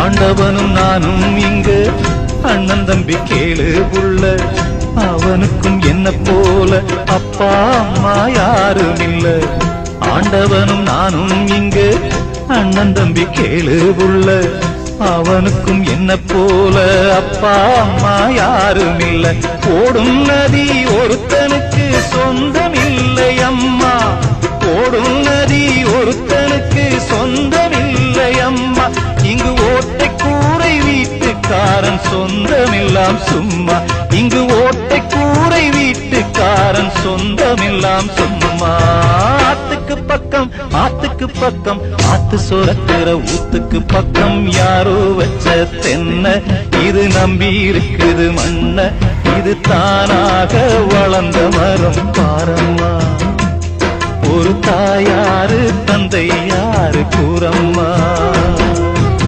ஆண்டவனும் நானும் இங்கு அண்ணன் தம்பி கேளு புள்ள, அவனுக்கும் என்ன போல அப்பா அம்மா யாரும் இல்ல. ஆண்டவனும் நானும் இங்கு அண்ணன் தம்பி கேளு புள்ள, அவனுக்கும் என்ன போல அப்பா அம்மா யாரும் இல்ல. ஓடும் நதி ஒருத்தனுக்கு சொந்தம் இல்லை அம்மா, ஓடும் நதி ஒருத்தனுக்கு சொந்தம் இல்லை அம்மா. இங்கு ஓட்டை கூரை வீட்டுக்காரன் சொந்தமெல்லாம் சும்மா, இங்கு ஓட்டை கூரை வீட்டுக்காரன் சொந்தமெல்லாம் சும்மா. ஆத்துக்கு பக்கம் ஆத்துக்கு பக்கம் ஆத்து சுரக்கிற ஊத்துக்கு பக்கம் யாரோ வச்ச தென்ன, இது நம்பி இருக்குது மண்ண, இது தானாக வளர்ந்த மரம் பாரம்மா. ஒரு தாயாரு தந்தை யாரு கூறம்மா.